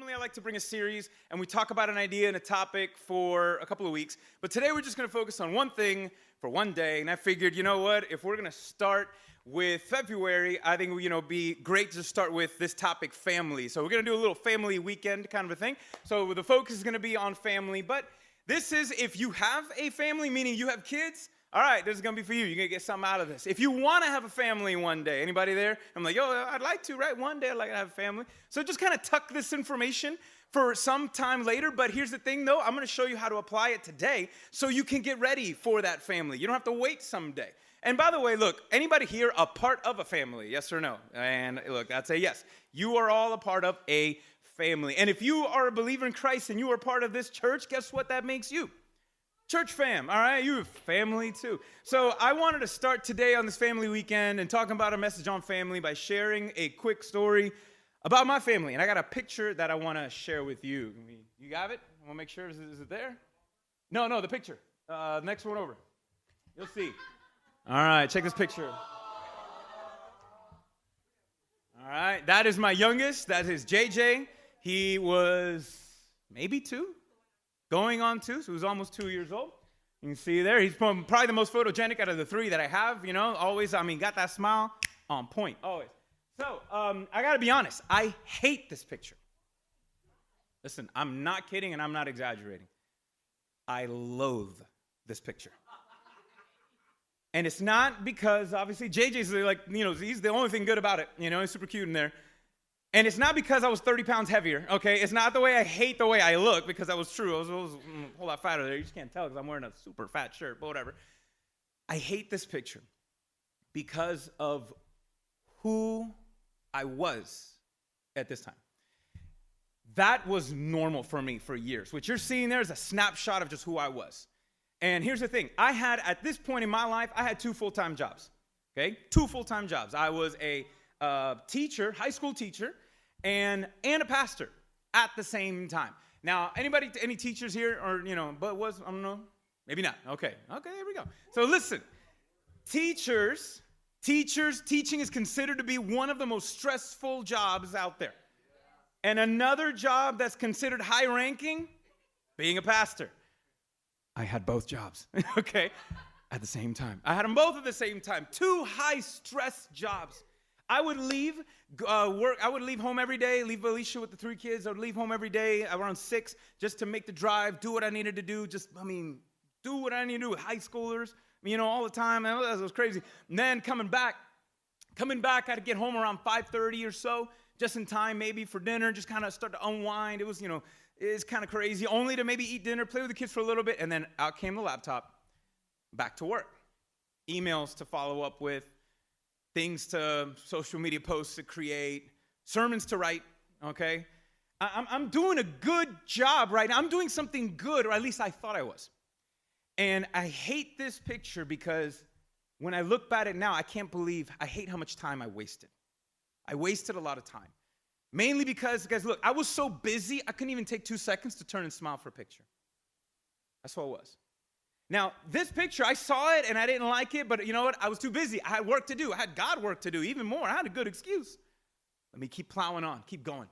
Normally, I like to bring a series, and we talk about an idea and a topic for a couple of weeks. But today, we're just going to focus on one thing for one day. And I figured, you know what? If we're going to start with February, I think, be great to start with this topic, family. So we're going to do a little family weekend kind of a thing. So the focus is going to be on family. But this is if you have a family, meaning you have kids. All right, this is going to be for you. You're going to get something out of this. If you want to have a family one day, anybody there? I'm like, yo, I'd like to, right? One day I'd like to have a family. So just kind of tuck this information for some time later. But here's the thing, though. I'm going to show you how to apply it today so you can get ready for that family. You don't have to wait someday. And by the way, look, anybody here a part of a family? Yes or no? And look, that's a yes. You are all a part of a family. And if you are a believer in Christ and you are part of this church, guess what that makes you? Church fam, all right? You have family too. So I wanted to start today on this family weekend and talking about a message on family by sharing a quick story about my family. And I got a picture that I want to share with you. You got it? I want to make sure, is it there? No, the picture. Next one over. You'll see. All right, check this picture. All right, that is my youngest. That is JJ. He was maybe 2. Going on 2, so he was almost 2 years old. You can see there, he's probably the most photogenic out of the 3 that I have, always, got that smile on point, always. So, I gotta be honest, I hate this picture. Listen, I'm not kidding and I'm not exaggerating. I loathe this picture. And it's not because, obviously, JJ's he's the only thing good about it, he's super cute in there. And it's not because I was 30 pounds heavier, okay? It's not the way I hate the way I look, because that was true. I was a whole lot fatter there. You just can't tell because I'm wearing a super fat shirt, but whatever. I hate this picture because of who I was at this time. That was normal for me for years. What you're seeing there is a snapshot of just who I was. And here's the thing. At this point in my life, I had 2 full-time jobs, okay? 2 full-time jobs. I was a teacher, high school teacher, and a pastor at the same time. Now, any teachers here, or I don't know, maybe not. Okay, here we go. So listen, teaching is considered to be one of the most stressful jobs out there. And another job that's considered high-ranking, being a pastor. I had both jobs, okay, at the same time. I had them both at the same time. 2 high-stress jobs. I would leave work. I would leave home every day, leave Alicia with the 3 kids. I would leave home every day around 6 just to make the drive, do what I needed to do. Do what I needed to do with high schoolers, all the time. That was crazy. And then coming back, I had to get home around 5:30 or so, just in time maybe for dinner, just kind of start to unwind. It was, it's kind of crazy, only to maybe eat dinner, play with the kids for a little bit, and then out came the laptop, back to work. Emails to follow up with, things to social media posts to create, sermons to write, okay? I'm doing a good job right now. I'm doing something good, or at least I thought I was. And I hate this picture because when I look back at it now, I hate how much time I wasted. I wasted a lot of time. Mainly because, guys, look, I was so busy, I couldn't even take 2 seconds to turn and smile for a picture. That's what it was. Now, this picture, I saw it and I didn't like it, but you know what? I was too busy. I had work to do. I had God work to do, even more. I had a good excuse. Let me keep plowing on, keep going.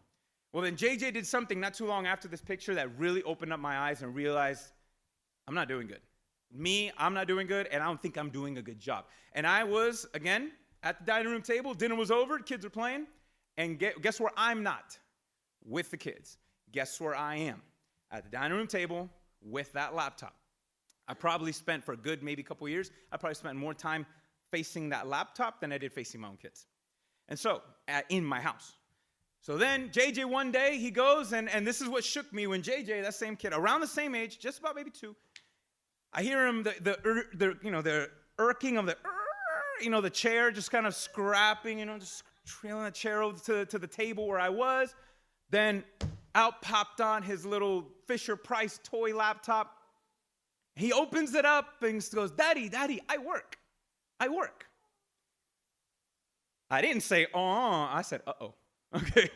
Well, then JJ did something not too long after this picture that really opened up my eyes and realized I'm not doing good. I'm not doing good, and I don't think I'm doing a good job. And I was, again, at the dining room table. Dinner was over. Kids are playing. And guess where I'm not? With the kids. Guess where I am? At the dining room table with that laptop. I probably spent, for a good maybe couple years, I probably spent more time facing that laptop than I did facing my own kids. And so, in my house. So then, JJ one day, he goes, and this is what shook me when JJ, that same kid, around the same age, just about maybe 2, I hear him, the irking of the chair, just kind of scrapping, just trailing the chair over to the table where I was. Then, out popped on his little Fisher-Price toy laptop. He opens it up and goes, Daddy, I work. I didn't say, I said, uh-oh. Okay.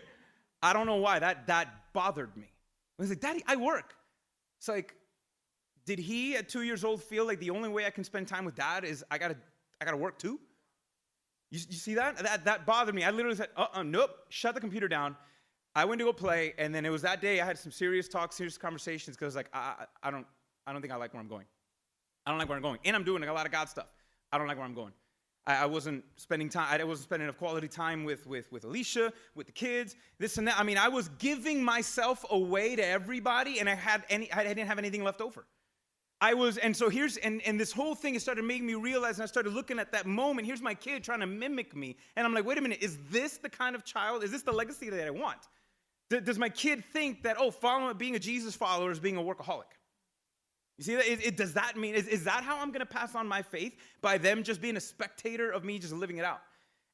I don't know why. That bothered me. I was like, Daddy, I work. It's like, did he at 2 years old feel like the only way I can spend time with Dad is I gotta work too? You see that? That bothered me. I literally said, nope, shut the computer down. I went to go play, and then it was that day I had some serious talks, serious conversations, because like I don't think I like where I'm going. I don't like where I'm going, and I'm doing like a lot of God stuff. I don't like where I'm going. I wasn't spending time. I wasn't spending enough quality time with Alicia, with the kids, this and that. I mean, I was giving myself away to everybody, and I didn't have anything left over. And so here's, and this whole thing, it started making me realize, and I started looking at that moment. Here's my kid trying to mimic me, and I'm like, wait a minute, is this the kind of child? Is this the legacy that I want? Does my kid think that, being a Jesus follower is being a workaholic? You see, does that mean, is that how I'm going to pass on my faith? By them just being a spectator of me just living it out?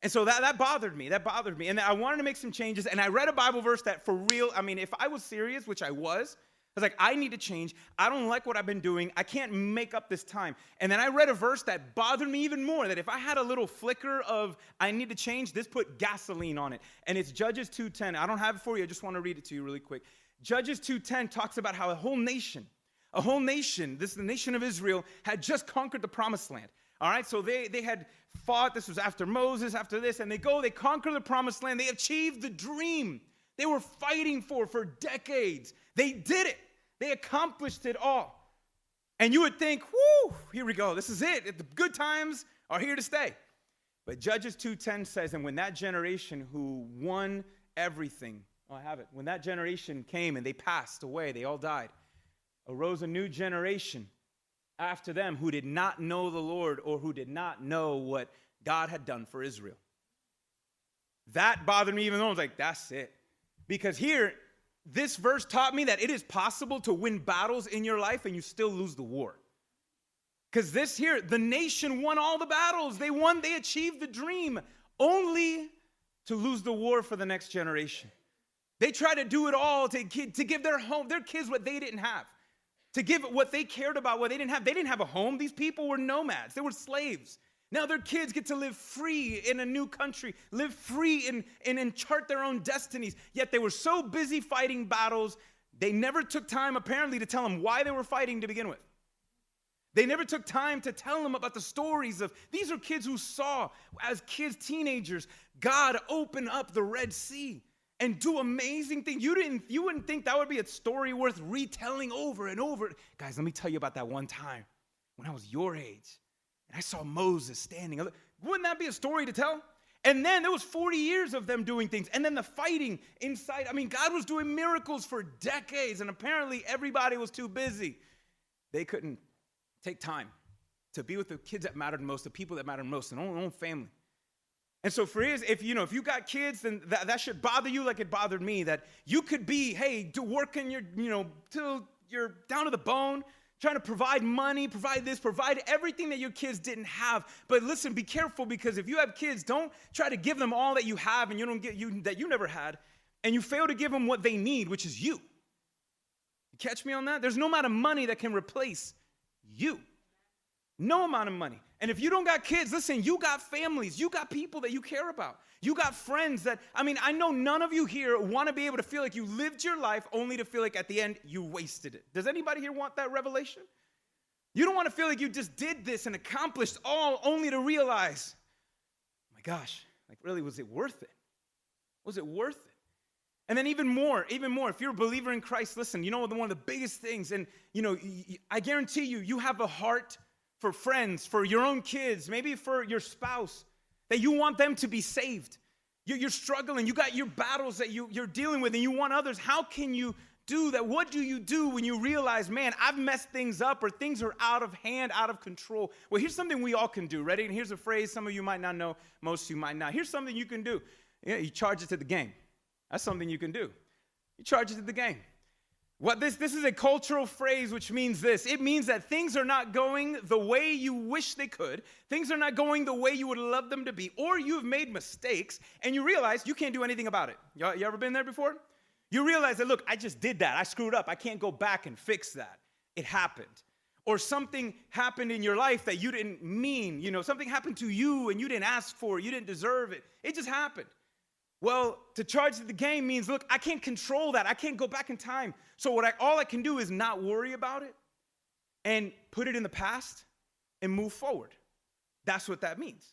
And so that bothered me. And I wanted to make some changes. And I read a Bible verse that for real, I mean, if I was serious, which I was like, I need to change. I don't like what I've been doing. I can't make up this time. And then I read a verse that bothered me even more, that if I had a little flicker of I need to change, this put gasoline on it. And it's Judges 2:10. I don't have it for you. I just want to read it to you really quick. Judges 2:10 talks about how a whole nation, the nation of Israel, had just conquered the promised land. All right, so they had fought. This was after Moses, after this, and they conquer the promised land. They achieved the dream they were fighting for decades. They did it. They accomplished it all. And you would think, whoo, here we go. This is it. The good times are here to stay. But Judges 2:10 says, and when that generation who won everything, when that generation came and they passed away, they all died, arose a new generation after them who did not know the Lord, or who did not know what God had done for Israel. That bothered me even though I was like, that's it. Because here, this verse taught me that it is possible to win battles in your life and you still lose the war. Because the nation won all the battles. They achieved the dream, only to lose the war for the next generation. They tried to do it all to give their kids what they didn't have. To give what they cared about, what they didn't have. They didn't have a home. These people were nomads. They were slaves. Now their kids get to live free in a new country, live free and chart their own destinies. Yet they were so busy fighting battles, they never took time apparently to tell them why they were fighting to begin with. They never took time to tell them about the stories of, these are kids who saw, as kids, teenagers, God open up the Red Sea and do amazing things. You wouldn't think that would be a story worth retelling over and over. Guys, let me tell you about that one time when I was your age. And I saw Moses standing. Wouldn't that be a story to tell? And then there was 40 years of them doing things. And then the fighting inside. I mean, God was doing miracles for decades. And apparently everybody was too busy. They couldn't take time to be with the kids that mattered most, the people that mattered most, and own family. And so if you got kids, then that should bother you like it bothered me. That you could be, working till you're down to the bone, trying to provide money, provide everything that your kids didn't have. But listen, be careful, because if you have kids, don't try to give them all that you have and that you never had, and you fail to give them what they need, which is you. You catch me on that? There's no amount of money that can replace you. No amount of money. And if you don't got kids, listen, you got families. You got people that you care about. You got friends I know none of you here want to be able to feel like you lived your life only to feel like at the end you wasted it. Does anybody here want that revelation? You don't want to feel like you just did this and accomplished all only to realize, oh my gosh, really, was it worth it? Was it worth it? And then even more, if you're a believer in Christ, listen, one of the biggest things, and I guarantee you have a heart for friends, for your own kids, maybe for your spouse, that you want them to be saved. You're struggling. You got your battles that you're dealing with, and you want others. How can you do that? What do you do when you realize, man, I've messed things up, or things are out of hand, out of control? Well, here's something we all can do. Ready? And here's a phrase some of you might not know, most of you might not. Here's something you can do. You charge it to the game. That's something you can do. You charge it to the game. This is a cultural phrase, which means this. It means that things are not going the way you wish they could. Things are not going the way you would love them to be. Or you've made mistakes and you realize you can't do anything about it. You ever been there before? You realize that, look, I just did that. I screwed up. I can't go back and fix that. It happened. Or something happened in your life that you didn't mean. Something happened to you and you didn't ask for it. You didn't deserve it. It just happened. Well, to charge the game means, look, I can't control that. I can't go back in time. So all I can do is not worry about it and put it in the past and move forward. That's what that means.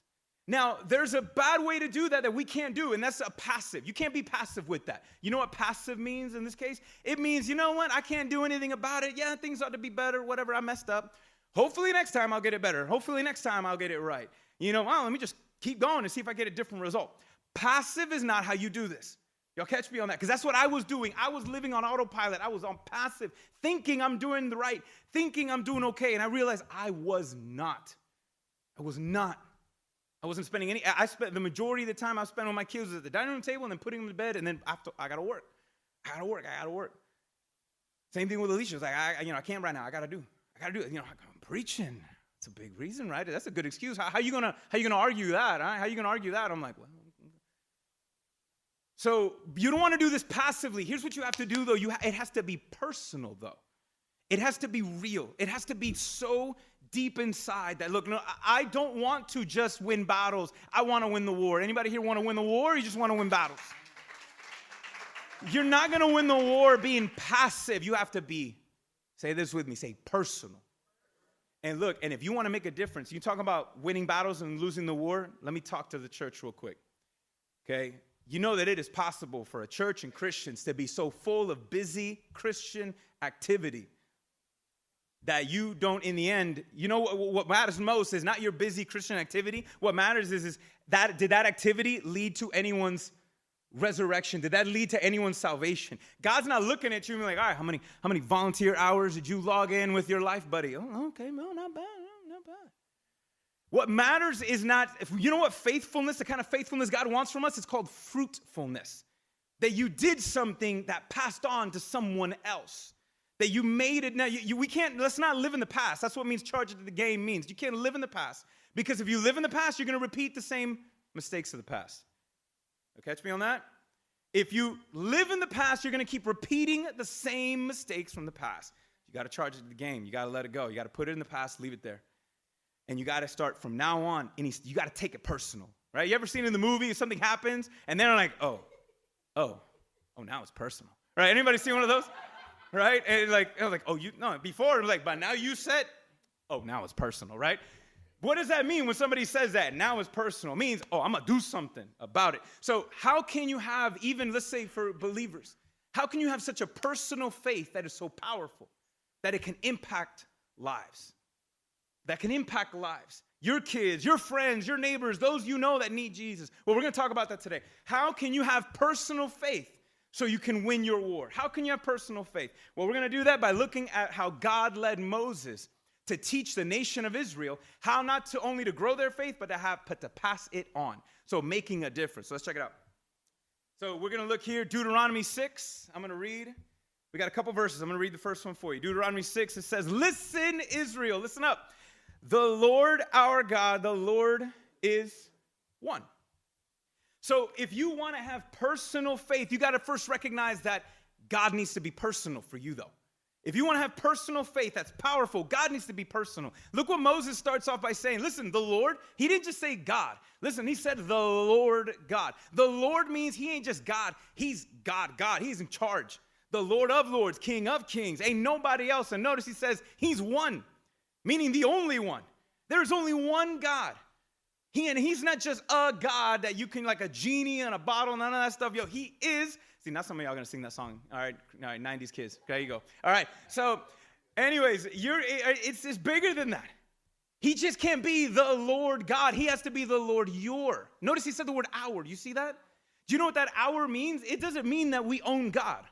Now, there's a bad way to do that we can't do, and that's a passive. You can't be passive with that. You know what passive means in this case? It means, you know what, I can't do anything about it. Yeah, things ought to be better, whatever, I messed up. Hopefully next time I'll get it better. Hopefully next time I'll get it right. You know, well, let me just keep going and see if I get a different result. Passive is not how you do this. Y'all catch me on that? Because that's what I was doing. I was living on autopilot. I was on passive, thinking I'm doing the right, thinking I'm doing okay, and I realized I was not. I wasn't spending any. I spent the majority of the time I spent with my kids was at the dining room table and then putting them to bed, and then after I gotta work. Same thing with Alicia. It's like I can't right now. I gotta do it. You know, I'm preaching. It's a big reason, right? That's a good excuse. How you gonna argue that? Huh? How you gonna argue that? I'm like, well. So you don't want to do this passively. Here's what you have to do, though. It has to be personal, though. It has to be real. It has to be so deep inside that, look, no, I don't want to just win battles. I want to win the war. Anybody here want to win the war, or you just want to win battles? You're not going to win the war being passive. You have to be, say this with me, say personal. And look, and if you want to make a difference, you talk about winning battles and losing the war, let me talk to the church real quick, okay? You know that it is possible for a church and Christians to be so full of busy Christian activity that you don't, in the end, you know what matters most is not your busy Christian activity. What matters is that did that activity lead to anyone's resurrection? Did that lead to anyone's salvation? God's not looking at you and like, all right, how many volunteer hours did you log in with your life, buddy? Oh, okay, no, not bad, not bad. What matters is not, you know what faithfulness, the kind of faithfulness God wants from us, it's called fruitfulness. That you did something that passed on to someone else. That you made it. Now, we can't, let's not live in the past. That's what means charge it to the game means. You can't live in the past. Because if you live in the past, you're going to repeat the same mistakes of the past. Catch me on that? If you live in the past, you're going to keep repeating the same mistakes from the past. You got to charge it to the game. You got to let it go. You got to put it in the past, leave it there. And you got to start from now on, and you got to take it personal, right? You ever seen in the movie, something happens, and then like, oh, now it's personal, right? Anybody see one of those? Right? And I was like, before, like, but now you said, now it's personal, right? What does that mean when somebody says that? Now it's personal. It means, I'm going to do something about it. So how can you have, even, let's say for believers, how can you have such a personal faith that is so powerful that it can impact lives? That can impact lives. Your kids, your friends, your neighbors, those you know that need Jesus. Well, we're going to talk about that today. How can you have personal faith so you can win your war? How can you have personal faith? Well, we're going to do that by looking at how God led Moses to teach the nation of Israel how not to only to grow their faith, but to pass it on. So making a difference. So let's check it out. So we're going to look here, Deuteronomy 6. I'm going to read. We got a couple verses. I'm going to read the first one for you. Deuteronomy 6, it says, listen, Israel, listen up. The Lord our God, the Lord is one. So if you want to have personal faith, you got to first recognize that God needs to be personal for you, though. If you want to have personal faith that's powerful, God needs to be personal. Look what Moses starts off by saying. Listen, the Lord, he didn't just say God. Listen, he said the Lord God. The Lord means he ain't just God. He's God. He's in charge. The Lord of lords, King of kings. Ain't nobody else. And notice he says he's one, meaning the only one. There's only one God. He's not just a God that you can, like a genie in a bottle, none of that stuff. Yo, he is. See, now some of y'all are going to sing that song. All right, 90s kids. There you go. All right, so anyways, it's bigger than that. He just can't be the Lord God. He has to be the Lord your. Notice he said the word our. Do you see that? Do you know what that our means? It doesn't mean that we own God.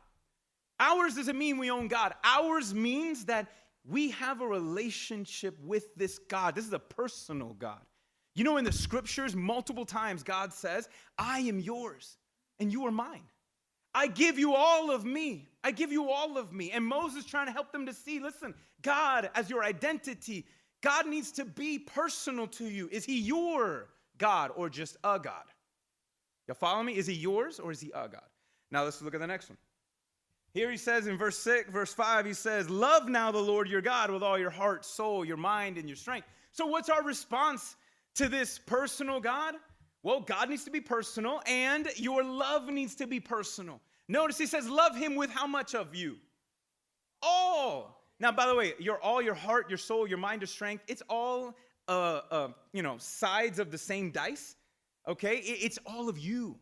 Ours doesn't mean we own God. Ours means that we have a relationship with this God. This is a personal God. You know, in the scriptures, multiple times God says, I am yours and you are mine. I give you all of me. I give you all of me. And Moses trying to help them to see, listen, God as your identity, God needs to be personal to you. Is he your God or just a God? You follow me? Is he yours or is he a God? Now let's look at the next one. Here he says in verse 5, he says, love now the Lord your God with all your heart, soul, your mind, and your strength. So what's our response to this personal God? Well, God needs to be personal, and your love needs to be personal. Notice he says, love him with how much of you? All. Now, by the way, your heart, your soul, your mind, your strength, it's all sides of the same dice. Okay, it's all of you.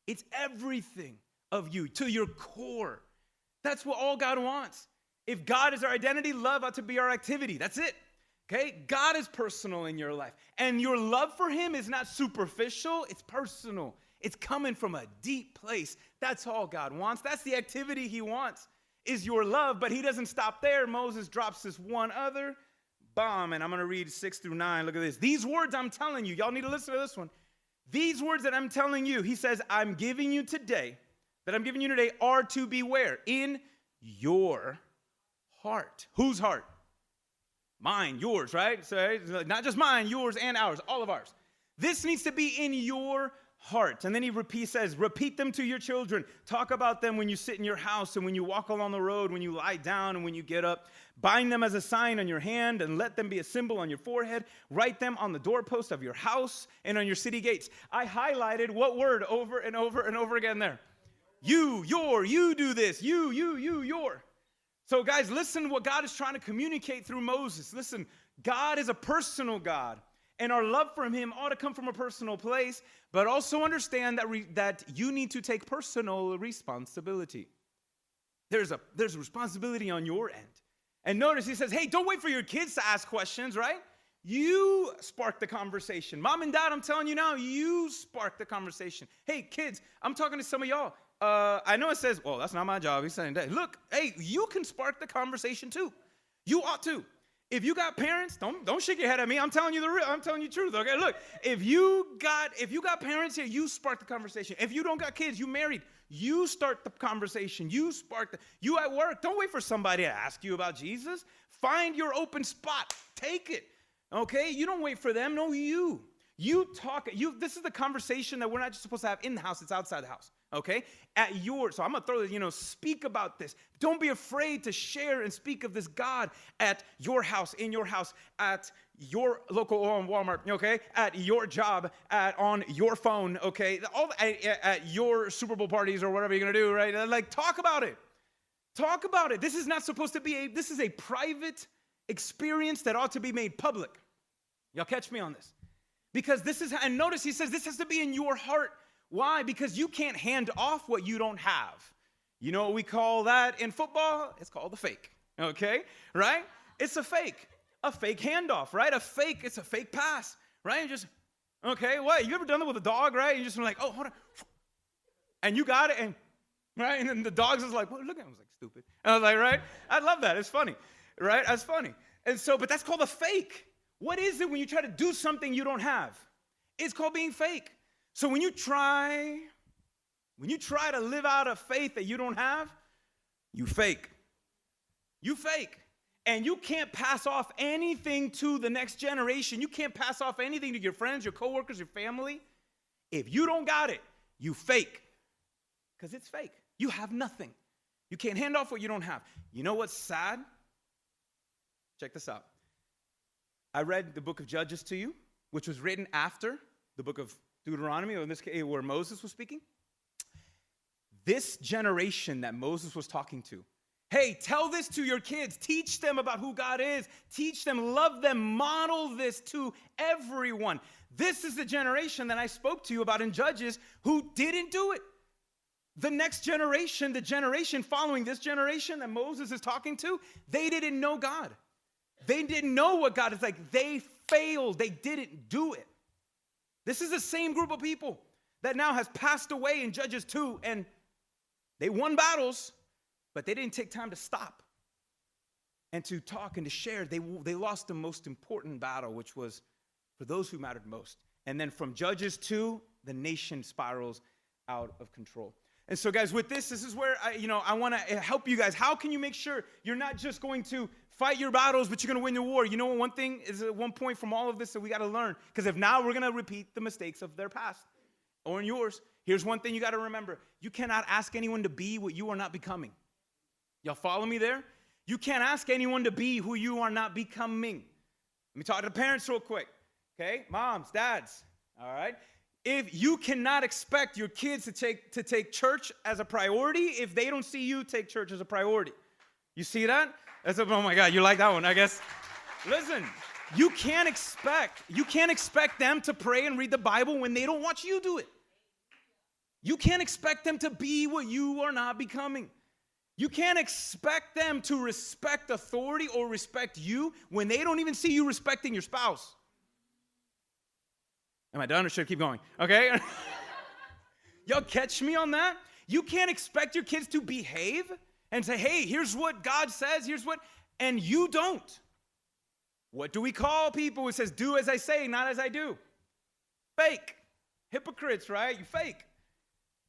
It's everything of you to your core. That's what all God wants. If God is our identity, love ought to be our activity. That's it. Okay, God is personal in your life, and your love for him is not superficial. It's personal. It's coming from a deep place. That's all God wants. That's the activity he wants, is your love. But he doesn't stop there. Moses drops this one other bomb, and I'm going to read 6 through 9. Look at this. These words I'm telling you, y'all need to listen to this one. These words that I'm telling you, he says, I'm giving you today are to be where? In your heart. Whose heart? Mine, yours, right? So not just mine, yours and ours, all of ours. This needs to be in your heart. And then he says, repeat them to your children. Talk about them when you sit in your house and when you walk along the road, when you lie down and when you get up. Bind them as a sign on your hand and let them be a symbol on your forehead. Write them on the doorpost of your house and on your city gates. I highlighted what word over and over and over again there? You, your, you do this. You, your. So guys, listen what God is trying to communicate through Moses. Listen, God is a personal God, and our love for him ought to come from a personal place, but also understand that you need to take personal responsibility. There's a responsibility on your end. And notice he says, hey, don't wait for your kids to ask questions, right? You spark the conversation. Mom and dad, I'm telling you now, you spark the conversation. Hey, kids, I'm talking to some of y'all. I know it says, well, that's not my job. He's saying that. Look, hey, you can spark the conversation too. You ought to. If you got parents, don't shake your head at me. I'm telling you I'm telling you the truth. Okay, look, if you got parents here, you spark the conversation. If you don't got kids, you married, you start the conversation. You at work, don't wait for somebody to ask you about Jesus. Find your open spot. Take it. Okay, you don't wait for them. No, you talk. This is the conversation that we're not just supposed to have in the house. It's outside the house. Okay, so I'm gonna throw this, speak about this. Don't be afraid to share and speak of this God at your house, in your house, at your local Walmart, okay, at your job, on your phone, okay, at your Super Bowl parties or whatever you're gonna do, right? Like, talk about it. Talk about it. This is not supposed to be this is a private experience that ought to be made public. Y'all catch me on this? Because and notice he says this has to be in your heart. Why? Because you can't hand off what you don't have. You know what we call that in football? It's called the fake, okay? Right? It's a fake handoff, right? It's a fake pass, right? Okay, what? You ever done that with a dog, right? You just like, oh, hold on. And you got it, and right? And then the dog's just like, well, look at him. I was like, stupid. And I was like, right? I love that. It's funny, right? That's funny. And so, but that's called a fake. What is it when you try to do something you don't have? It's called being fake. So when you try to live out a faith that you don't have, you fake. You fake. And you can't pass off anything to the next generation. You can't pass off anything to your friends, your coworkers, your family. If you don't got it, you fake. Because it's fake. You have nothing. You can't hand off what you don't have. You know what's sad? Check this out. I read the book of Judges to you, which was written after the book of Deuteronomy, or in this case, where Moses was speaking. This generation that Moses was talking to, hey, tell this to your kids. Teach them about who God is. Teach them, love them, model this to everyone. This is the generation that I spoke to you about in Judges who didn't do it. The next generation, the generation following this generation that Moses is talking to, they didn't know God. They didn't know what God is like. They failed. They didn't do it. This is the same group of people that now has passed away in Judges 2, and they won battles, but they didn't take time to stop and to talk and to share. They lost the most important battle, which was for those who mattered most. And then from Judges 2, the nation spirals out of control. And so, guys, with this is where I want to help you guys. How can you make sure you're not just going to fight your battles, but you're going to win the war? You know, one thing is one point from all of this that we got to learn. Because if now we're going to repeat the mistakes of their past or in yours, here's one thing you got to remember. You cannot ask anyone to be what you are not becoming. Y'all follow me there? You can't ask anyone to be who you are not becoming. Let me talk to the parents real quick. Okay? Moms, dads. All right? If you cannot expect your kids to take church as a priority if they don't see you take church as a priority. You see that? Oh my God, you like that one, I guess. Listen, You can't expect them to pray and read the Bible when they don't watch you do it. You can't expect them to be what you are not becoming. You can't expect them to respect authority or respect you when they don't even see you respecting your spouse. Am I done or should I keep going? Okay. Y'all catch me on that? You can't expect your kids to behave and say, hey, here's what God says, and you don't. What do we call people who says, do as I say, not as I do? Fake. Hypocrites, right? You fake.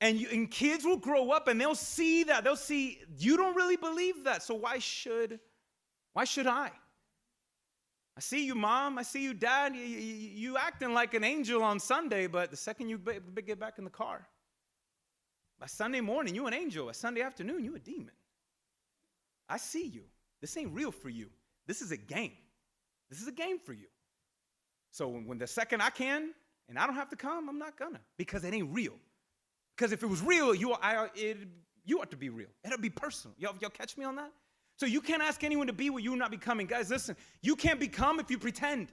And kids will grow up and they'll see that. They'll see, you don't really believe that, so why should I? I see you, Mom. I see you, Dad. You acting like an angel on Sunday, but the second you get back in the car, by Sunday morning, you an angel. By Sunday afternoon, you a demon. I see you. This ain't real for you. This is a game. This is a game for you. So when the second I can, and I don't have to come, I'm not gonna, because it ain't real. Because if it was real, you ought to be real. It'll be personal. Y'all catch me on that? So you can't ask anyone to be what you're not becoming. Guys, listen, you can't become if you pretend.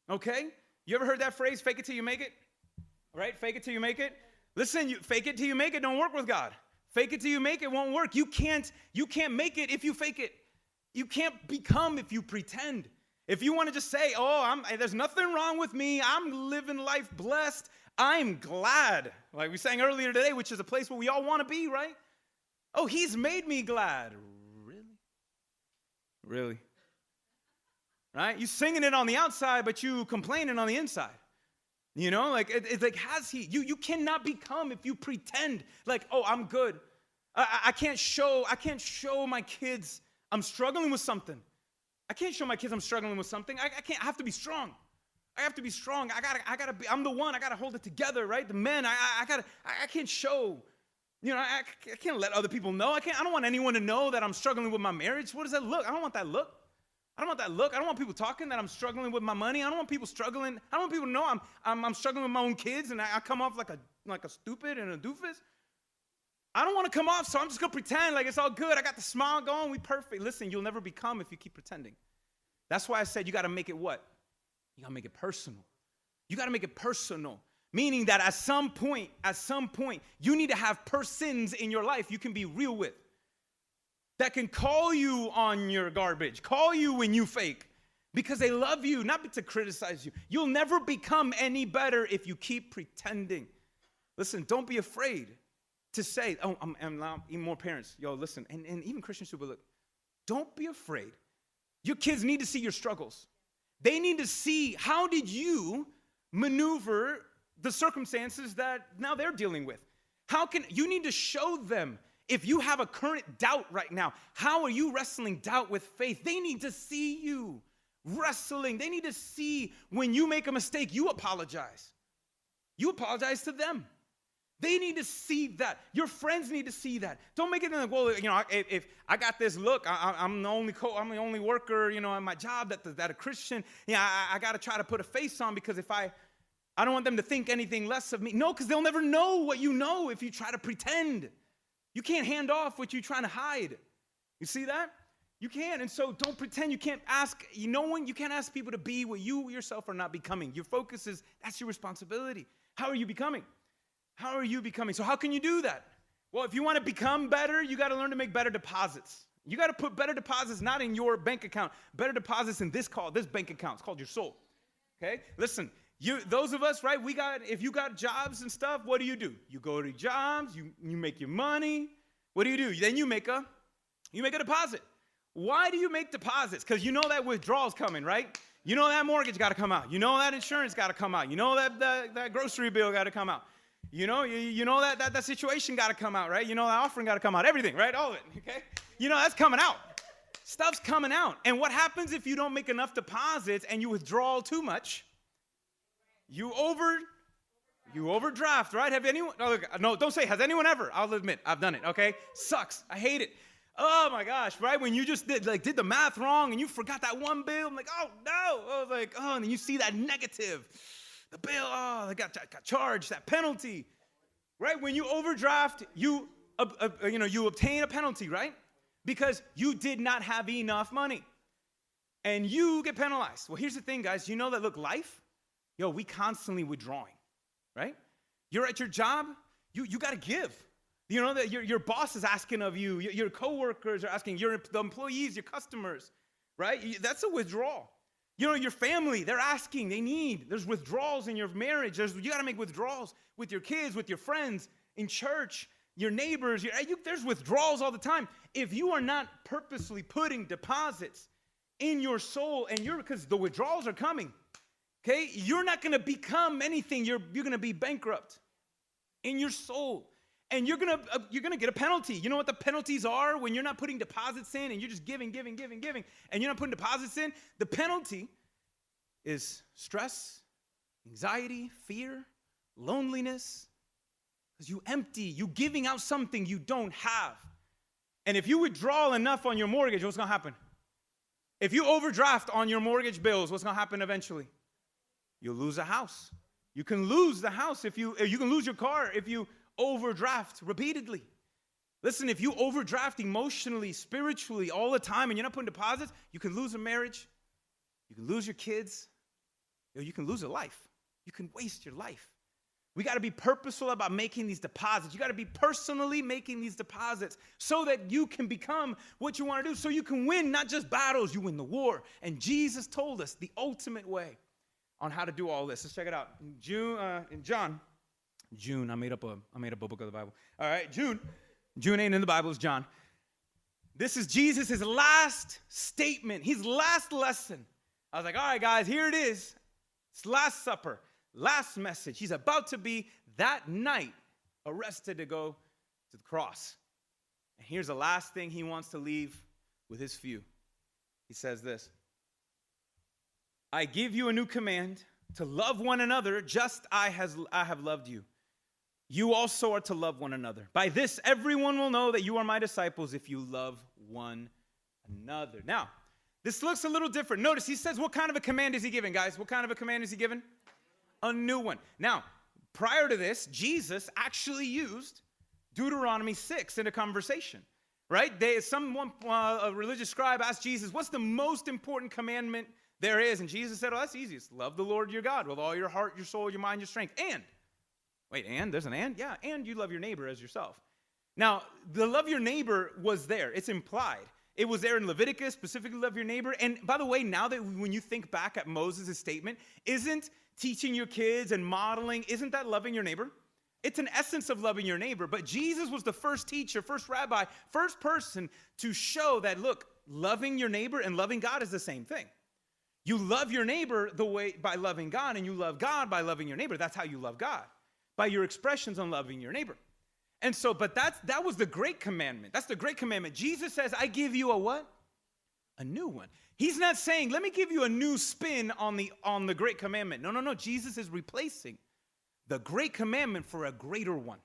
Okay? You ever heard that phrase, fake it till you make it? Right? Fake it till you make it? Listen, fake it till you make it don't work with God. Fake it till you make it won't work. You can't make it if you fake it. You can't become if you pretend. If you want to just say, there's nothing wrong with me, I'm living life blessed, I'm glad, like we sang earlier today, which is a place where we all want to be, right? Oh, he's made me glad. Really? Right? You singing it on the outside, but you complaining on the inside. You know, like it's like, has he? You cannot become if you pretend like, oh, I'm good. I can't show my kids I'm struggling with something. I can't show my kids I'm struggling with something. I have to be strong. I have to be strong. I gotta be, I'm the one. I gotta hold it together, right? The men, I can't show, I can't let other people know. I don't want anyone to know that I'm struggling with my marriage. What does that look? I don't want that look. I don't want people talking that I'm struggling with my money. I don't want people struggling. I don't want people to know I'm struggling with my own kids and I come off like a stupid and a doofus. I don't want to come off, so I'm just going to pretend like it's all good. I got the smile going. We perfect. Listen, you'll never become if you keep pretending. That's why I said you got to make it what? You got to make it personal. You got to make it personal, meaning that at some point, you need to have persons in your life you can be real with that can call you on your garbage, call you when you fake, because they love you, not to criticize you. You'll never become any better if you keep pretending. Listen, don't be afraid to say, I'm even more parents, listen, and even Christians too, but look, don't be afraid. Your kids need to see your struggles. They need to see how did you maneuver the circumstances that now they're dealing with. You need to show them if you have a current doubt right now, how are you wrestling doubt with faith? They need to see you wrestling. They need to see when you make a mistake, you apologize. You apologize to them. They need to see that. Your friends need to see that. Don't make it like, well, if I got this look, I'm the only worker, in my job that a Christian. I got to try to put a face on because if I don't want them to think anything less of me. No, because they'll never know what you know if you try to pretend. You can't hand off what you're trying to hide. You see that? You can't. And so don't pretend. You can't ask. You can't ask people to be what you yourself are not becoming. Your focus is that's your responsibility. How are you becoming? How are you becoming? So how can you do that? Well, if you want to become better, you got to learn to make better deposits. You got to put better deposits not in your bank account, better deposits in this bank account. It's called your soul. Okay? Listen, those of us, right? If you got jobs and stuff, what do? You go to jobs, you make your money. What do? Then you make a deposit. Why do you make deposits? Because you know that withdrawal's coming, right? You know that mortgage got to come out. You know that insurance got to come out. You know that grocery bill got to come out. You know that situation got to come out, right? You know that offering got to come out. Everything, right? All of it, okay? That's coming out. Stuff's coming out. And what happens if you don't make enough deposits and you withdraw too much? You overdraft, right? Have anyone? No, don't say, has anyone ever? I'll admit, I've done it, okay? Sucks. I hate it. Oh my gosh, right? When you just did the math wrong and you forgot that one bill, I'm like, oh no. I was like, and then you see that negative. The bill, I got charged, that penalty, right? When you overdraft, you obtain a penalty, right? Because you did not have enough money. and you get penalized. Well, here's the thing, guys. You know that, look, life, we constantly withdrawing, right? You're at your job, you got to give. You know that your boss is asking of you, your coworkers are asking, the employees, your customers, right? That's a withdrawal. Your family, they're asking, they need. There's withdrawals in your marriage. You got to make withdrawals with your kids, with your friends, in church, your neighbors. There's withdrawals all the time. If you are not purposely putting deposits in your soul, because the withdrawals are coming, okay? You're not going to become anything. You're going to be bankrupt in your soul. And you're gonna get a penalty. You know what the penalties are when you're not putting deposits in and you're just giving, and you're not putting deposits in? The penalty is stress, anxiety, fear, loneliness, because you giving out something you don't have. And if you withdraw enough on your mortgage, what's gonna happen? If you overdraft on your mortgage bills, what's gonna happen eventually? You'll lose a house. You can lose the house if you can lose your car if you overdraft repeatedly. Listen, if you overdraft emotionally, spiritually, all the time, and you're not putting deposits, you can lose a marriage, you can lose your kids, you can lose a life. You can waste your life. We got to be purposeful about making these deposits. You got to be personally making these deposits so that you can become what you want to do, so you can win not just battles, you win the war. And Jesus told us the ultimate way on how to do all this. Let's check it out. In John, I made up a book of the Bible. All right, June ain't in the Bible, it's John. This is Jesus' last statement, his last lesson. I was like, all right, guys, here it is. It's Last Supper, last message. He's about to be that night arrested to go to the cross. And here's the last thing he wants to leave with his few. He says this: I give you a new command, to love one another just I have loved you. You also are to love one another. By this, everyone will know that you are my disciples if you love one another. Now, this looks a little different. Notice he says, what kind of a command is he giving, guys? What kind of a command is he giving? A new one. Now, prior to this, Jesus actually used Deuteronomy 6 in a conversation, right? A religious scribe asked Jesus, what's the most important commandment there is? And Jesus said, oh, that's easy. It's love the Lord your God with all your heart, your soul, your mind, your strength. And there's an and? Yeah, and you love your neighbor as yourself. Now, the love your neighbor was there. It's implied. It was there in Leviticus, specifically love your neighbor. And by the way, now that when you think back at Moses' statement, isn't teaching your kids and modeling, isn't that loving your neighbor? It's an essence of loving your neighbor. But Jesus was the first teacher, first rabbi, first person to show that, look, loving your neighbor and loving God is the same thing. You love your neighbor by loving God, and you love God by loving your neighbor. That's how you love God, by your expressions on loving your neighbor. And so, but that was the great commandment. That's the great commandment. Jesus says, I give you a what? A new one. He's not saying, let me give you a new spin on the great commandment. No. Jesus is replacing the great commandment for a greater one.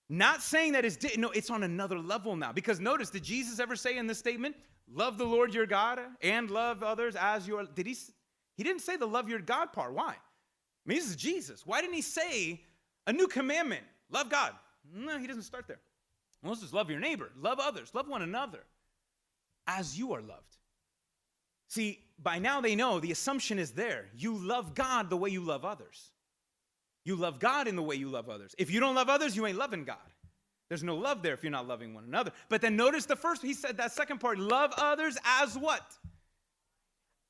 Not saying that it's on another level now. Because notice, did Jesus ever say in this statement, love the Lord your God and love others as you are? He didn't say the love your God part. Why? I mean, this is Jesus. Why didn't he say a new commandment? Love God. No, he doesn't start there. Well, let's just love your neighbor. Love others. Love one another as you are loved. See, by now they know the assumption is there. You love God the way you love others. You love God in the way you love others. If you don't love others, you ain't loving God. There's no love there if you're not loving one another. But then notice he said that second part, love others as what?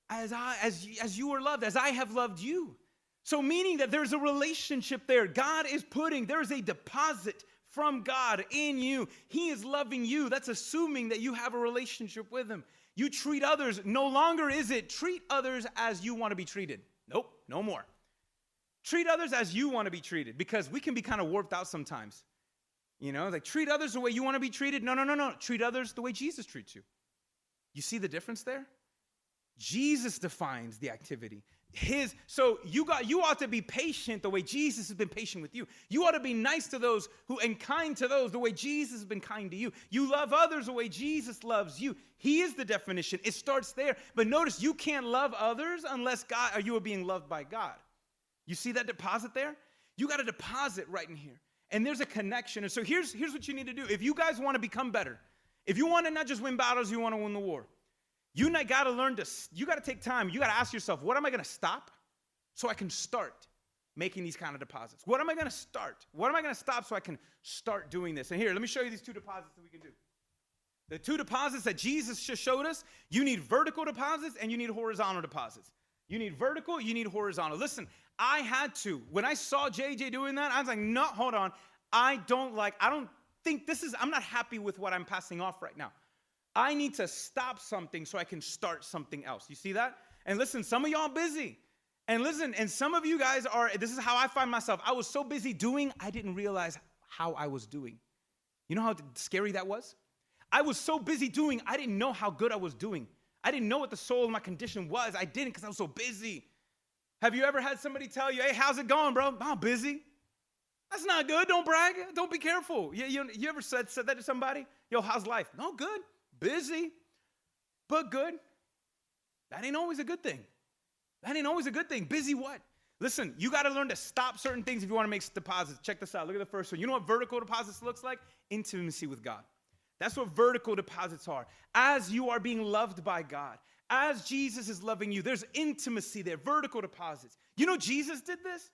As you are loved, as I have loved you. So meaning that there's a relationship there. There's a deposit from God in you. He is loving you. That's assuming that you have a relationship with him. You treat others, no longer is it treat others as you want to be treated. Nope, no more. Treat others as you want to be treated, because we can be kind of warped out sometimes. You know, like treat others the way you want to be treated. No. Treat others the way Jesus treats you. You see the difference there? Jesus defines the activity. So you ought to be patient the way Jesus has been patient with you. You ought to be nice to those and kind to those the way Jesus has been kind to you. You love others the way Jesus loves you. He is the definition. It starts there. But notice, you can't love others unless you are being loved by God. You see that deposit there? You got a deposit right in here. And there's a connection. And so here's what you need to do. If you guys want to become better, if you want to not just win battles, you want to win the war. You got to take time. You got to ask yourself, what am I going to stop so I can start making these kind of deposits? What am I going to start? What am I going to stop so I can start doing this? And here, let me show you these 2 deposits that we can do. The 2 deposits that Jesus just showed us, you need vertical deposits and you need horizontal deposits. You need vertical, you need horizontal. Listen, I had to. When I saw JJ doing that, I was like, no, hold on. I don't think I'm not happy with what I'm passing off right now. I need to stop something so I can start something else. You see that? And listen, some of y'all busy. And listen, and some of you guys this is how I find myself. I was so busy doing, I didn't realize how I was doing. You know how scary that was? I was so busy doing, I didn't know how good I was doing. I didn't know what the soul of my condition was. I didn't because I was so busy. Have you ever had somebody tell you, hey, how's it going, bro? I'm busy. That's not good. Don't brag. Don't be careful. You ever said that to somebody? Yo, how's life? No, good. Busy, but good. That ain't always a good thing. That ain't always a good thing. Busy what? Listen, you got to learn to stop certain things if you want to make deposits. Check this out. Look at the first one. You know what vertical deposits looks like? Intimacy with God. That's what vertical deposits are. As you are being loved by God, as Jesus is loving you, there's intimacy there, vertical deposits. You know Jesus did this?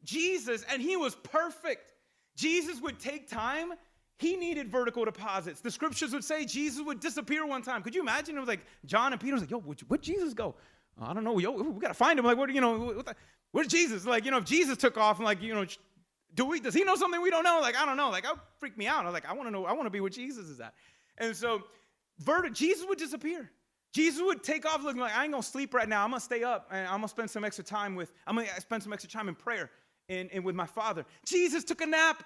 Jesus, and he was perfect. Jesus would take time. He needed vertical deposits. The scriptures would say Jesus would disappear one time. Could you imagine? It was like John and Peter was like, yo, where'd Jesus go? I don't know. Yo, we got to find him. Like, where's Jesus? Like, if Jesus took off and does he know something we don't know? Like, I don't know. Like, that would freak me out. I was like, I want to know. I want to be where Jesus is at. And so Jesus would disappear. Jesus would take off looking like, I ain't going to sleep right now. I'm going to stay up and I'm going to spend some extra time in prayer and with my Father. Jesus took a nap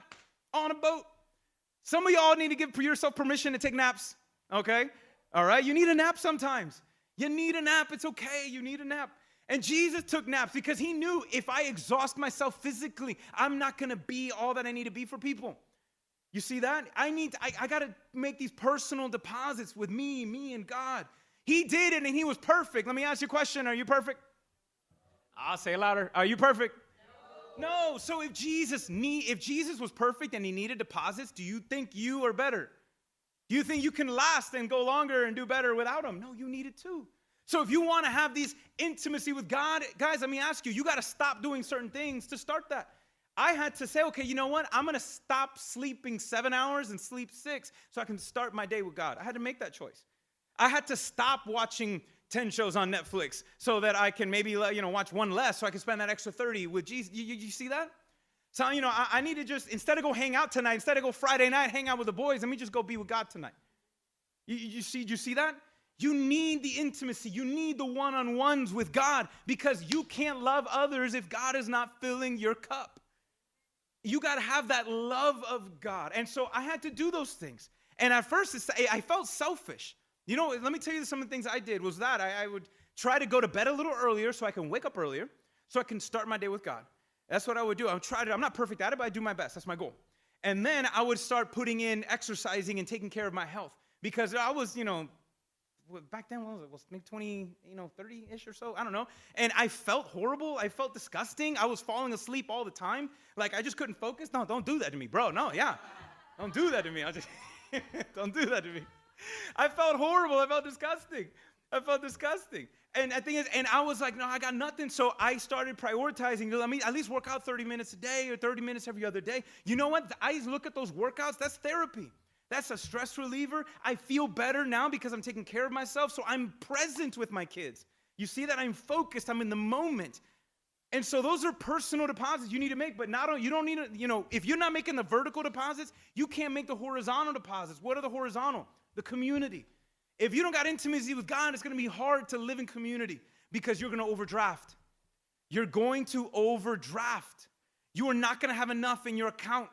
on a boat. Some of y'all need to give yourself permission to take naps, okay? All right? You need a nap sometimes. You need a nap. It's okay. You need a nap. And Jesus took naps because he knew if I exhaust myself physically, I'm not going to be all that I need to be for people. You see that? I got to make these personal deposits with me and God. He did it and he was perfect. Let me ask you a question. Are you perfect? I'll say it louder. Are you perfect? No. So if Jesus was perfect and he needed deposits, do you think you are better? Do you think you can last and go longer and do better without him? No, you need it too. So if you want to have these intimacy with God, guys, let me ask you got to stop doing certain things to start that. I had to say, okay, you know what? I'm going to stop sleeping 7 hours and sleep 6 so I can start my day with God. I had to make that choice. I had to stop watching 10 shows on Netflix so that I can maybe, watch one less so I can spend that extra 30 with Jesus. You see that? So, I need to just, instead of go hang out tonight, instead of go Friday night, hang out with the boys, let me just go be with God tonight. You see that? You need the intimacy. You need the one-on-ones with God because you can't love others if God is not filling your cup. You got to have that love of God. And so I had to do those things. And at first, I felt selfish. Let me tell you some of the things I did was that I would try to go to bed a little earlier so I can wake up earlier so I can start my day with God. That's what I would do. I would try to. I'm not perfect at it, but I do my best. That's my goal. And then I would start putting in exercising and taking care of my health because I was, back then, what was it? Maybe 20, 30-ish or so? I don't know. And I felt horrible. I felt disgusting. I was falling asleep all the time. Like, I just couldn't focus. No, don't do that to me, bro. No, yeah. Don't do that to me. Don't do that to me. I felt horrible. I felt disgusting. And the thing is, and I was like, no, I got nothing. So I started prioritizing. Let me at least work out 30 minutes a day or 30 minutes every other day. You know what? I look at those workouts. That's therapy. That's a stress reliever. I feel better now because I'm taking care of myself. So I'm present with my kids. You see that? I'm focused. I'm in the moment. And so those are personal deposits you need to make. But you don't need to, if you're not making the vertical deposits, you can't make the horizontal deposits. What are the horizontal? The community. If you don't got intimacy with God, it's going to be hard to live in community because you're going to overdraft. You're going to overdraft. You are not going to have enough in your account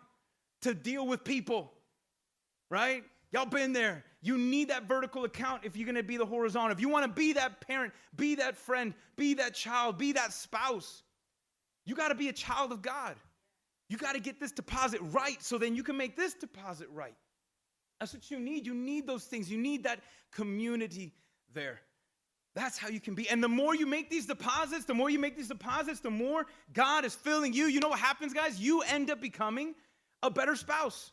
to deal with people, right? Y'all been there. You need that vertical account if you're going to be the horizontal. If you want to be that parent, be that friend, be that child, be that spouse, you got to be a child of God. You got to get this deposit right so then you can make this deposit right. That's what you need. You need those things. You need that community there. That's how you can be. And the more you make these deposits, the more God is filling you. You know what happens, guys? You end up becoming a better spouse.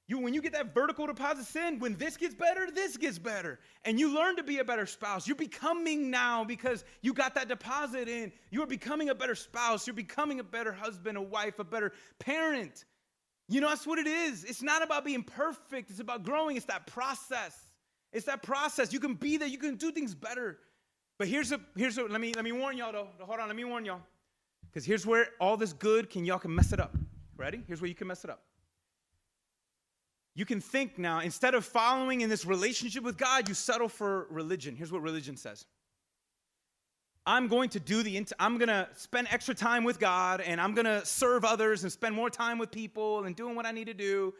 When you get that vertical deposit sin, when this gets better, this gets better. And you learn to be a better spouse. You're becoming now because you got that deposit in. You are becoming a better spouse. You're becoming a better husband, a wife, a better parent. You know, that's what it is. It's not about being perfect. It's about growing. It's that process. It's that process. You can be there. You can do things better. But let me warn y'all though. Hold on, let me warn y'all. Because here's where all this good y'all can mess it up. Ready? Here's where you can mess it up. You can think now, instead of following in this relationship with God, you settle for religion. Here's what religion says. I'm going to spend extra time with God, and I'm going to serve others and spend more time with people and doing what I need to do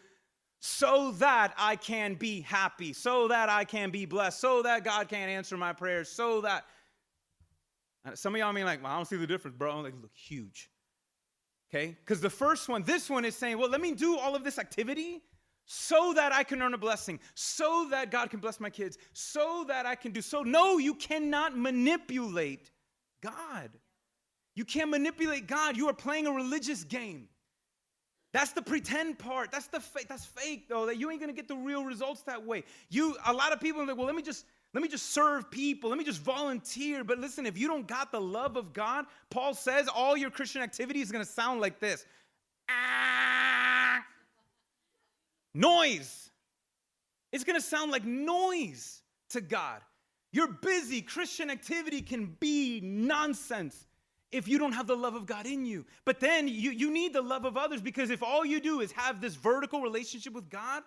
so that I can be happy, so that I can be blessed, so that God can answer my prayers, so that. Some of y'all mean like, well, I don't see the difference, bro. I'm like, look, huge. Okay? Because this one is saying, well, let me do all of this activity so that I can earn a blessing, so that God can bless my kids, so that I can do so. No, you cannot manipulate God. You can't manipulate God. You are playing a religious game. That's the pretend part. That's fake, though. That you ain't gonna get the real results that way. A lot of people are like, well, let me just serve people. Let me just volunteer. But listen, if you don't got the love of God, Paul says all your Christian activity is gonna sound like this. Noise. It's going to sound like noise to God. Your busy Christian activity can be nonsense if you don't have the love of God in you. But then you need the love of others, because if all you do is have this vertical relationship with God,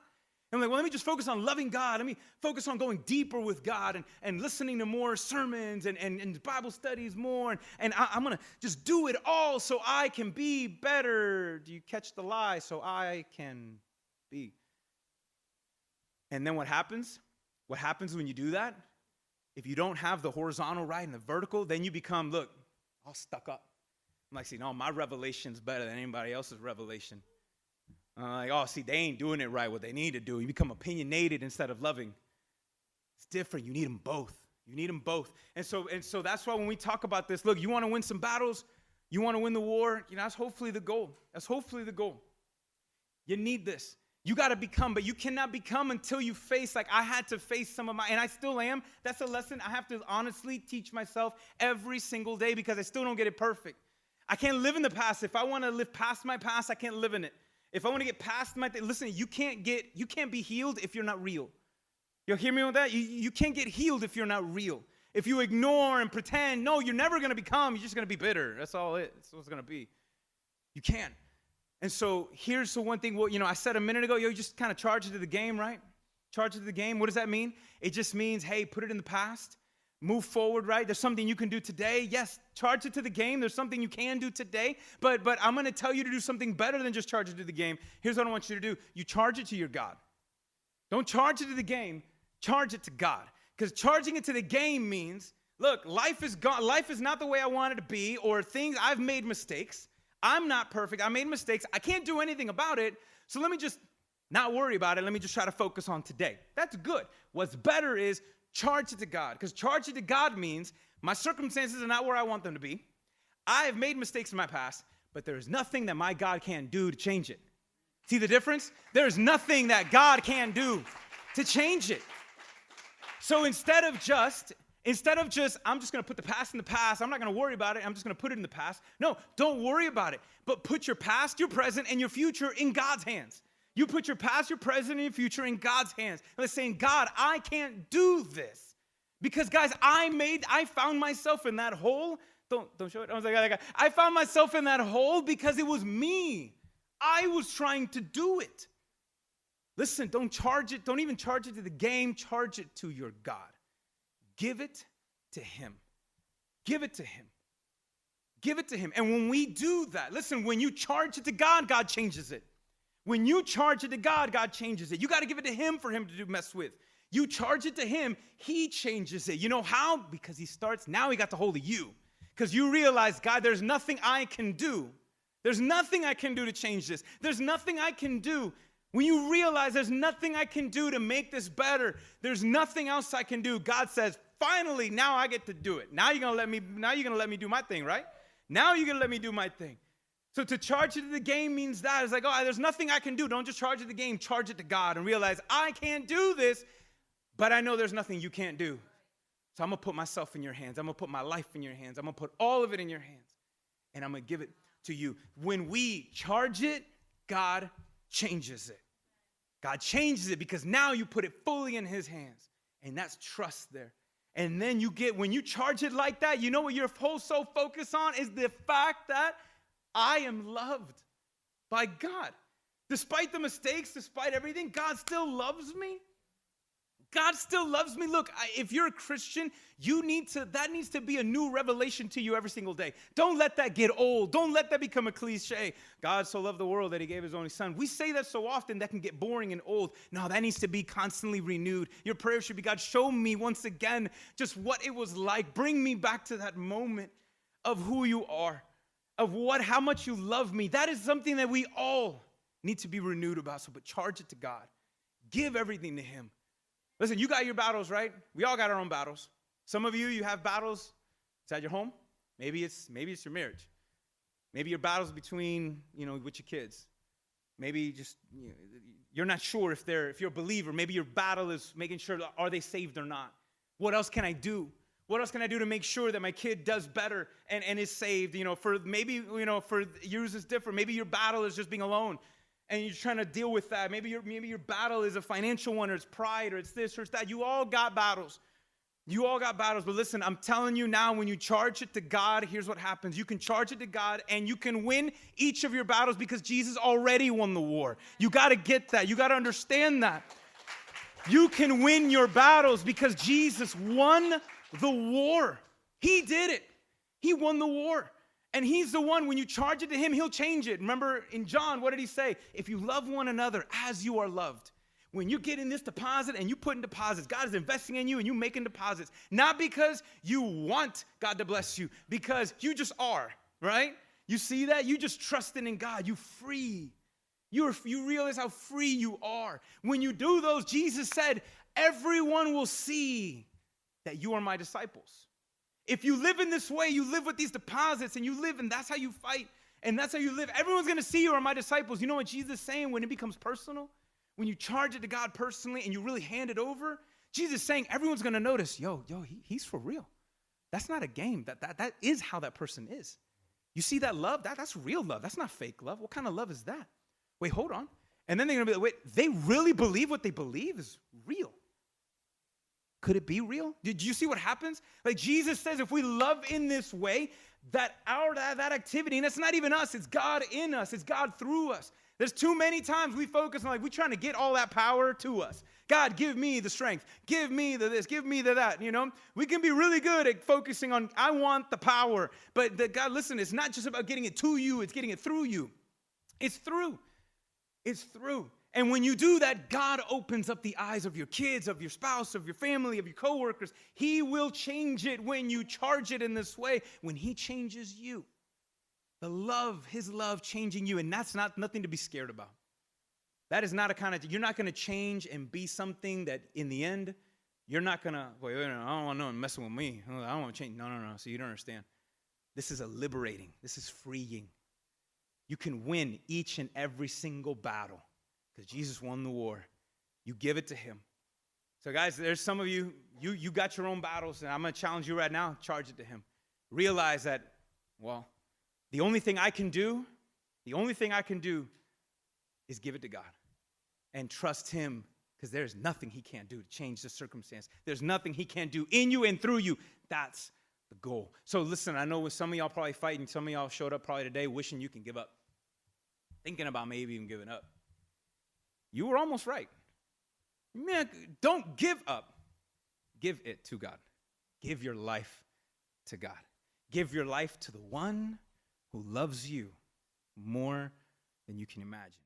and like, well, let me just focus on loving God. Let me focus on going deeper with God and listening to more sermons and Bible studies more. And I'm going to just do it all so I can be better. Do you catch the lie? So I can be. And then what happens? What happens when you do that? If you don't have the horizontal right and the vertical, then you become, look, all stuck up. I'm like, see, no, my revelation's better than anybody else's revelation. Like, oh, see, they ain't doing it right, what they need to do. You become opinionated instead of loving. It's different. You need them both. You need them both. And so that's why when we talk about this, look, you want to win some battles, you want to win the war, that's hopefully the goal. That's hopefully the goal. You need this. You got to become, but you cannot become until you face, like I had to face some of and I still am. That's a lesson I have to honestly teach myself every single day, because I still don't get it perfect. I can't live in the past. If I want to live past my past, I can't live in it. If I want to get past listen, you can't be healed if you're not real. You'll hear me on that? You can't get healed if you're not real. If you ignore and pretend, no, you're never going to become. You're just going to be bitter. That's all it. That's what it's going to be. You can't. And so here's the one thing, I said a minute ago, you just kind of charge it to the game, right? Charge it to the game. What does that mean? It just means, hey, put it in the past. Move forward, right? There's something you can do today. Yes, charge it to the game. There's something you can do today. But I'm going to tell you to do something better than just charge it to the game. Here's what I want you to do. You charge it to your God. Don't charge it to the game. Charge it to God. Because charging it to the game means, look, life is gone. Life is not the way I want it to be, or I've made mistakes. I'm not perfect. I made mistakes. I can't do anything about it. So let me just not worry about it. Let me just try to focus on today. That's good. What's better is charge it to God. Because charge it to God means my circumstances are not where I want them to be. I have made mistakes in my past, but there is nothing that my God can do to change it. See the difference? There is nothing that God can do to change it. So instead of just, I'm just going to put the past in the past. I'm not going to worry about it. I'm just going to put it in the past. No, don't worry about it. But put your past, your present, and your future in God's hands. You put your past, your present, and your future in God's hands. And it's saying, God, I can't do this. Because, guys, I found myself in that hole. Don't show it. I was like, I found myself in that hole because it was me. I was trying to do it. Listen, don't charge it. Don't even charge it to the game. Charge it to your God. Give it to him. Give it to him. Give it to him. And when we do that, listen, when you charge it to God, God changes it. When you charge it to God, God changes it. You got to give it to him for him to mess with. You charge it to him, he changes it. You know how? Because he got the hold of you. Because you realize, God, there's nothing I can do. There's nothing I can do to change this. There's nothing I can do. When you realize there's nothing I can do to make this better, there's nothing else I can do. God says, finally, now I get to do it. Now you're gonna let me do my thing, right? Now you're gonna let me do my thing. So to charge it to the game means that. It's like, oh, there's nothing I can do. Don't just charge it to the game. Charge it to God and realize I can't do this, but I know there's nothing you can't do. So I'm going to put myself in your hands. I'm going to put my life in your hands. I'm going to put all of it in your hands, and I'm going to give it to you. When we charge it, God changes it. God changes it because now you put it fully in his hands, and that's trust there. And then when you charge it like that, you know what your whole soul focus on is the fact that I am loved by God. Despite the mistakes, despite everything, God still loves me. God still loves me. Look, if you're a Christian, that needs to be a new revelation to you every single day. Don't let that get old. Don't let that become a cliche. God so loved the world that he gave his only son. We say that so often that can get boring and old. No, that needs to be constantly renewed. Your prayer should be, God, show me once again just what it was like. Bring me back to that moment of who you are, of how much you love me. That is something that we all need to be renewed about. So, but charge it to God. Give everything to him. Listen, you got your battles, right? We all got our own battles. Some of you have battles inside your home. Maybe it's your marriage. Maybe your battles between, with your kids. Maybe just, you're not sure if you're a believer. Maybe your battle is making sure, are they saved or not? What else can I do? What else can I do to make sure that my kid does better and is saved? For yours is different. Maybe your battle is just being alone. And you're trying to deal with that. Maybe your battle is a financial one, or it's pride, or it's this, or it's that. You all got battles. You all got battles. But listen, I'm telling you now, when you charge it to God, here's what happens. You can charge it to God, and you can win each of your battles because Jesus already won the war. You got to get that. You got to understand that. You can win your battles because Jesus won the war. He did it. He won the war. And he's the one, when you charge it to him, he'll change it. Remember in John, what did he say? If you love one another as you are loved. When you get in this deposit and you put in deposits, God is investing in you and you making deposits. Not because you want God to bless you, because you just are, right? You see that? You just trusting in God. You free. You realize how free you are. When you do those, Jesus said, everyone will see that you are my disciples. If you live in this way, you live with these deposits and you live, and that's how you fight and that's how you live. Everyone's going to see you are my disciples. You know what Jesus is saying when it becomes personal? When you charge it to God personally and you really hand it over, Jesus is saying everyone's going to notice, he's for real. That's not a game. That is how that person is. You see that love? That's real love. That's not fake love. What kind of love is that? Wait, hold on. And then they're going to be like, wait, they really believe what they believe is real. Could it be real? Did you see what happens? Like Jesus says, if we love in this way, that activity, and it's not even us, it's God in us, it's God through us. There's too many times we focus on we're trying to get all that power to us. God, give me the strength. Give me the this. Give me the that. We can be really good at focusing on, I want the power. But God, listen, it's not just about getting it to you. It's getting it through you. It's through. It's through. And when you do that, God opens up the eyes of your kids, of your spouse, of your family, of your coworkers. He will change it when you charge it in this way, when he changes you. His love changing you, and that's nothing to be scared about. That is not you're not going to change and be something that in the end, you're not going to, I don't want no one messing with me. I don't want to change. No. So you don't understand. This is liberating. This is freeing. You can win each and every single battle. Because Jesus won the war. You give it to him. So guys, there's some of you got your own battles, and I'm going to challenge you right now, charge it to him. Realize that, the only thing I can do is give it to God. And trust him, because there's nothing he can't do to change the circumstance. There's nothing he can't do in you and through you. That's the goal. So listen, I know with some of y'all probably fighting, some of y'all showed up probably today wishing you can give up. Thinking about maybe even giving up. You were almost right. Man, don't give up. Give it to God. Give your life to God. Give your life to the one who loves you more than you can imagine.